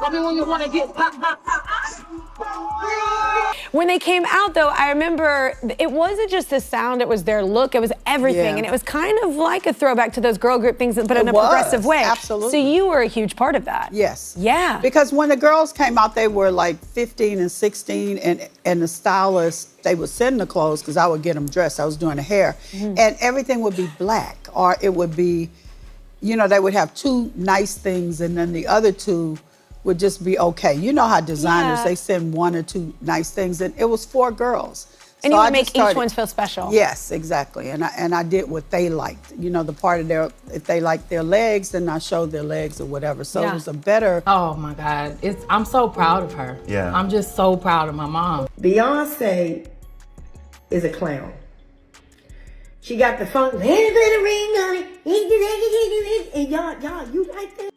When you want to get When they came out, though, I remember it wasn't just the sound, it was their look, it was everything. Yeah. And it was kind of like a throwback to those girl group things, but in a progressive way. Absolutely. So you were a huge part of that. Yes. Yeah. Because when the girls came out, they were like 15 and 16, and the stylists, they would send the clothes because I would get them dressed. I was doing the hair. And everything would be black, or it would be, you know, they would have two nice things and then the other two would just be okay. You know how designers, they send one or two nice things, and it was for girls. And So you I would make just started- each one feel special. Yes, exactly. And I did what they liked. You know, the part of their, if they liked their legs, then I showed their legs or whatever. So it was a better. Oh my God, I'm so proud of her. Yeah. I'm just so proud of my mom. Beyonce is a clown. She got the funk, ring on it, and y'all, you like that?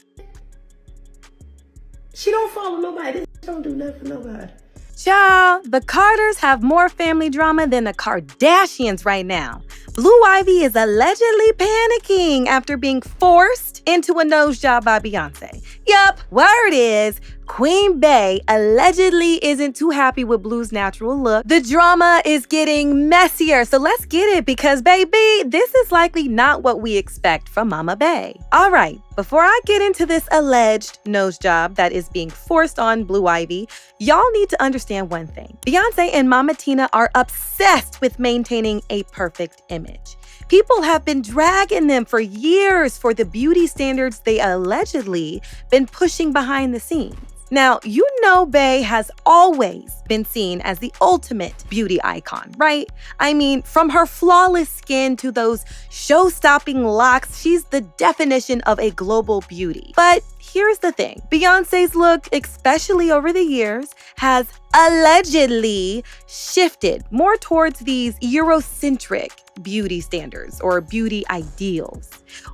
She don't follow nobody. This don't do nothing for nobody. Child, the Carters have more family drama than the Kardashians right now. Blue Ivy is allegedly panicking after being forced into a nose job by Beyonce. Yup, word is Queen Bey allegedly isn't too happy with Blue's natural look. The drama is getting messier, so let's get it because, baby, this is likely not what we expect from Mama Bey. All right, before I get into this alleged nose job that is being forced on Blue Ivy, y'all need to understand one thing. Beyonce and Mama Tina are obsessed with maintaining a perfect image. People have been dragging them for years for the beauty standards they allegedly been pushing behind the scenes. Now, you know Bey has always been seen as the ultimate beauty icon, right? I mean, from her flawless skin to those show-stopping locks, she's the definition of a global beauty. But here's the thing. Beyonce's look, especially over the years, has allegedly shifted more towards these Eurocentric beauty standards or beauty ideals.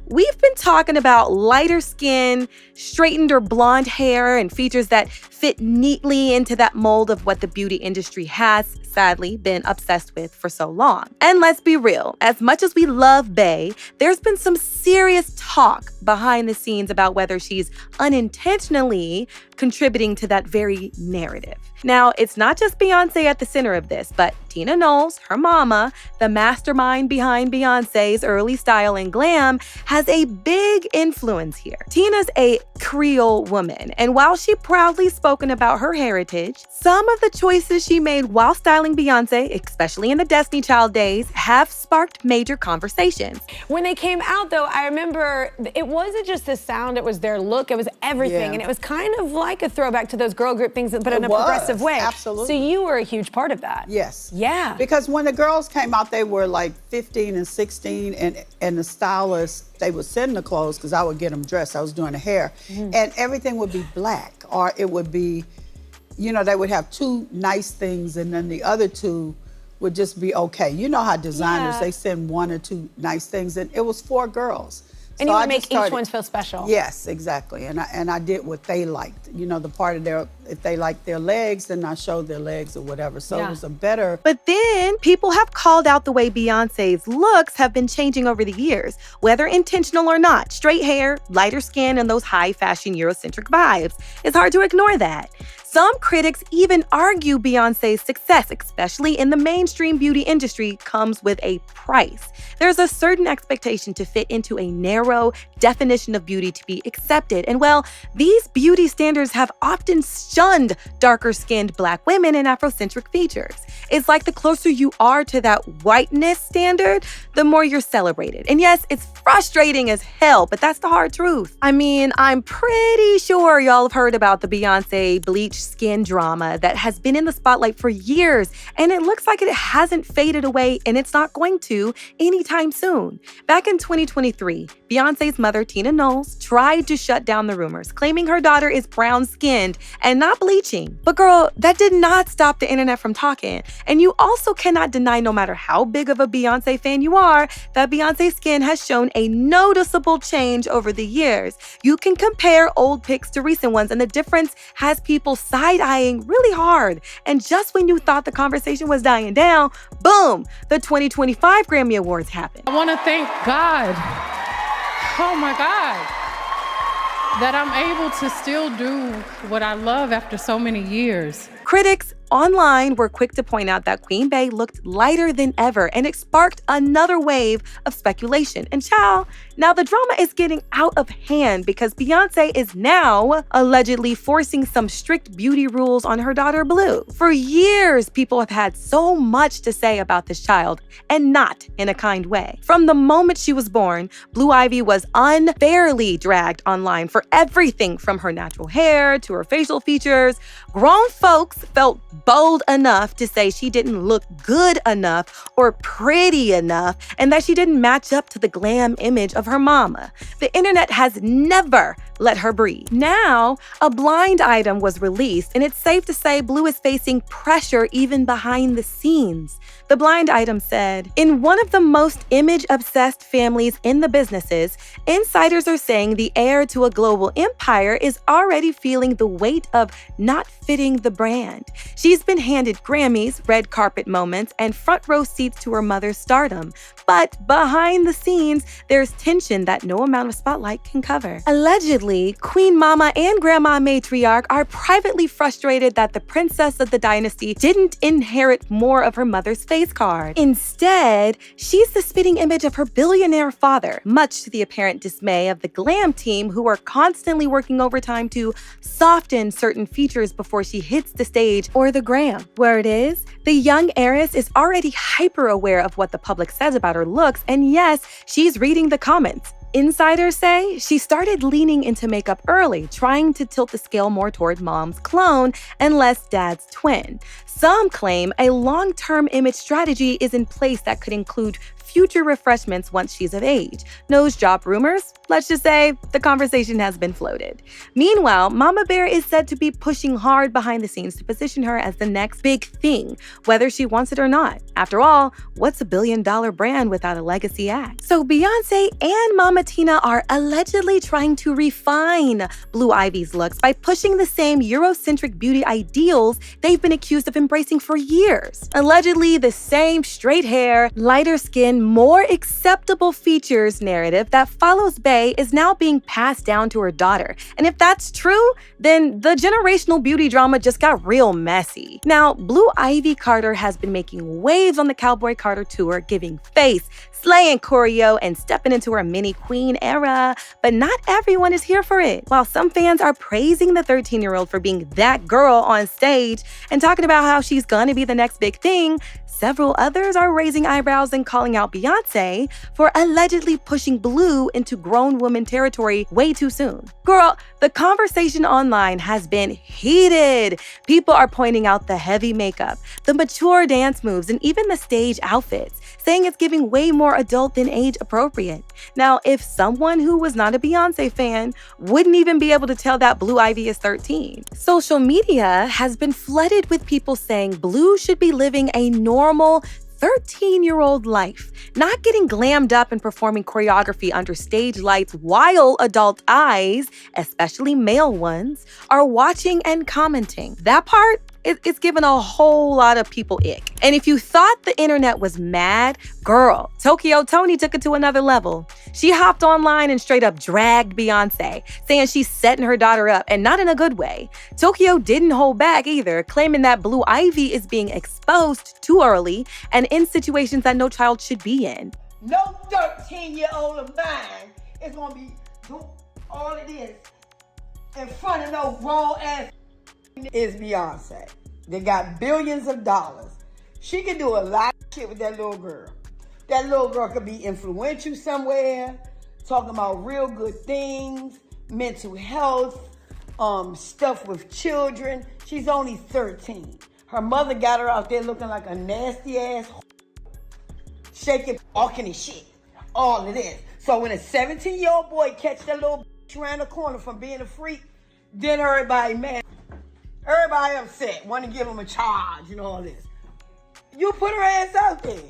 We've been talking about lighter skin, straightened or blonde hair, and features that fit neatly into that mold of what the beauty industry has, sadly, been obsessed with for so long. And let's be real, as much as we love Bey, there's been some serious talk behind the scenes about whether she's unintentionally contributing to that very narrative. Now, it's not just Beyonce at the center of this, but Tina Knowles, her mama, the mastermind behind Beyonce's early style and glam, has a big influence here. Tina's a Creole woman, and while she proudly spoken about her heritage, some of the choices she made while styling Beyonce, especially in the Destiny Child days, have sparked major conversations. When they came out, though, I remember it wasn't just the sound, it was their look, it was everything. Yeah. And it was kind of like a throwback to those girl group things, but in a progressive way. Absolutely. So you were a huge part of that. Yes. Yeah. Because when the girls came out, they were like 15 and 16, and the stylists, they would send the clothes because I would get them dressed. I was doing the hair. And everything would be black, or it would be, you know, they would have two nice things and then the other two would just be okay. You know how designers, they send one or two nice things, and it was for girls. And So you I would make just started- each one feel special. Yes, exactly. And I did what they liked. You know, the part of their, if they liked their legs, then I showed their legs or whatever. So it was a better. But then people have called out the way Beyonce's looks have been changing over the years, whether intentional or not. Straight hair, lighter skin, and those high fashion Eurocentric vibes. It's hard to ignore that. Some critics even argue Beyonce's success, especially in the mainstream beauty industry, comes with a price. There's a certain expectation to fit into a narrow definition of beauty to be accepted. And well, these beauty standards have often shunned darker-skinned Black women and Afrocentric features. It's like the closer you are to that whiteness standard, the more you're celebrated. And yes, it's frustrating as hell, but that's the hard truth. I mean, I'm pretty sure y'all have heard about the Beyonce bleach skin drama that has been in the spotlight for years, and it looks like it hasn't faded away, and it's not going to anytime soon. Back in 2023, Beyonce's mother mother, Tina Knowles, tried to shut down the rumors, claiming her daughter is brown-skinned and not bleaching. But girl, that did not stop the internet from talking. And you also cannot deny, no matter how big of a Beyoncé fan you are, that Beyoncé's skin has shown a noticeable change over the years. You can compare old pics to recent ones, and the difference has people side-eyeing really hard. And just when you thought the conversation was dying down, boom, the 2025 Grammy Awards happened. I want to thank God, oh my God, that I'm able to still do what I love after so many years. Critics online were quick to point out that Queen Bey looked lighter than ever, and it sparked another wave of speculation. And child, now the drama is getting out of hand because Beyoncé is now allegedly forcing some strict beauty rules on her daughter Blue. For years, people have had so much to say about this child, and not in a kind way. From the moment she was born, Blue Ivy was unfairly dragged online for everything from her natural hair to her facial features. Grown folks felt bold enough to say she didn't look good enough or pretty enough, and that she didn't match up to the glam image of her mama. The internet has never let her breathe. Now, a blind item was released, and it's safe to say Blue is facing pressure even behind the scenes. The blind item said, in one of the most image-obsessed families in the businesses, insiders are saying the heir to a global empire is already feeling the weight of not fitting the brand. She's been handed Grammys, red carpet moments, and front row seats to her mother's stardom. But behind the scenes, there's tension that no amount of spotlight can cover. Allegedly, Queen Mama and Grandma matriarch are privately frustrated that the princess of the dynasty didn't inherit more of her mother's face card. Instead, she's the spitting image of her billionaire father, much to the apparent dismay of the glam team, who are constantly working overtime to soften certain features before she hits the stage or the gram. Word is, the young heiress is already hyper aware of what the public says about her looks, and yes, she's reading the comments. Insiders say she started leaning into makeup early, trying to tilt the scale more toward mom's clone and less dad's twin. Some claim a long-term image strategy is in place that could include future refreshments once she's of age. Nose job rumors? Let's just say the conversation has been floated. Meanwhile, Mama Bey is said to be pushing hard behind the scenes to position her as the next big thing, whether she wants it or not. After all, what's a billion-dollar brand without a legacy act? So Beyoncé and Mama Tina are allegedly trying to refine Blue Ivy's looks by pushing the same Eurocentric beauty ideals they've been accused of embracing for years. Allegedly, the same straight hair, lighter skin, more acceptable features narrative that follows Bey is now being passed down to her daughter. And if that's true, then the generational beauty drama just got real messy. Now, Blue Ivy Carter has been making waves on the Cowboy Carter tour, giving face, slaying choreo, and stepping into her mini queen era, but not everyone is here for it. While some fans are praising the 13-year-old for being that girl on stage and talking about how she's gonna be the next big thing, several others are raising eyebrows and calling out Beyoncé for allegedly pushing Blue into grown woman territory way too soon. Girl, the conversation online has been heated. People are pointing out the heavy makeup, the mature dance moves, and even the stage outfits, saying it's giving way more adult than age appropriate. Now, if someone who was not a Beyoncé fan wouldn't even be able to tell that Blue Ivy is 13. Social media has been flooded with people saying Blue should be living a normal 13-year-old life, not getting glammed up and performing choreography under stage lights while adult eyes, especially male ones, are watching and commenting. That part, it's given a whole lot of people ick. And if you thought the internet was mad, girl, Tokyo Toni took it to another level. She hopped online and straight up dragged Beyoncé, saying she's setting her daughter up, and not in a good way. Tokyo didn't hold back either, claiming that Blue Ivy is being exposed too early and in situations that no child should be in. No 13-year-old of mine is gonna be doing all of this in front of no grown-ass is Beyonce. They got billions of dollars. She can do a lot of shit with that little girl. That little girl could be influential somewhere, talking about real good things, mental health, stuff with children. She's only 13. Her mother got her out there looking like a nasty ass, shaking, walking and shit. All of this. So when a 17-year-old boy catch that little bitch around the corner from being a freak, then everybody mad. Everybody upset, want to give him a charge and all this. You put her ass out there.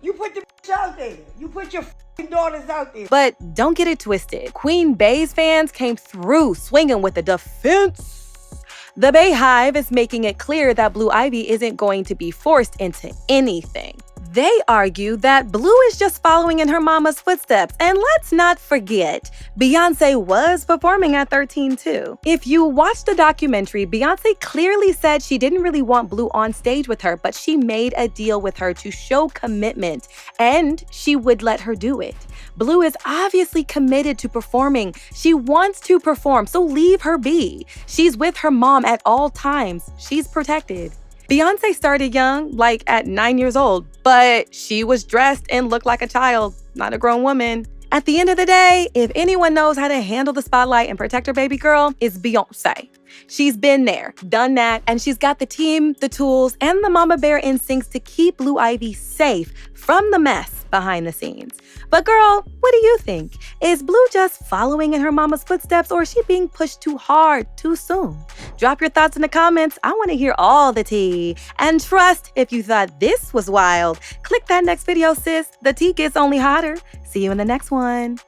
You put the bitch out there. You put your daughters out there. But don't get it twisted. Queen Bey's fans came through swinging with the defense. The Bey Hive is making it clear that Blue Ivy isn't going to be forced into anything. They argue that Blue is just following in her mama's footsteps. And let's not forget, Beyoncé was performing at 13 too. If you watch the documentary, Beyoncé clearly said she didn't really want Blue on stage with her, but she made a deal with her to show commitment, and she would let her do it. Blue is obviously committed to performing. She wants to perform, so leave her be. She's with her mom at all times. She's protected. Beyoncé started young, like at 9 years old, but she was dressed and looked like a child, not a grown woman. At the end of the day, if anyone knows how to handle the spotlight and protect her baby girl, it's Beyoncé. She's been there, done that, and she's got the team, the tools, and the mama bear instincts to keep Blue Ivy safe from the mess behind the scenes. But girl, what do you think? Is Blue just following in her mama's footsteps, or is she being pushed too hard, too soon? Drop your thoughts in the comments. I want to hear all the tea. And trust, if you thought this was wild, click that next video, sis. The tea gets only hotter. See you in the next one.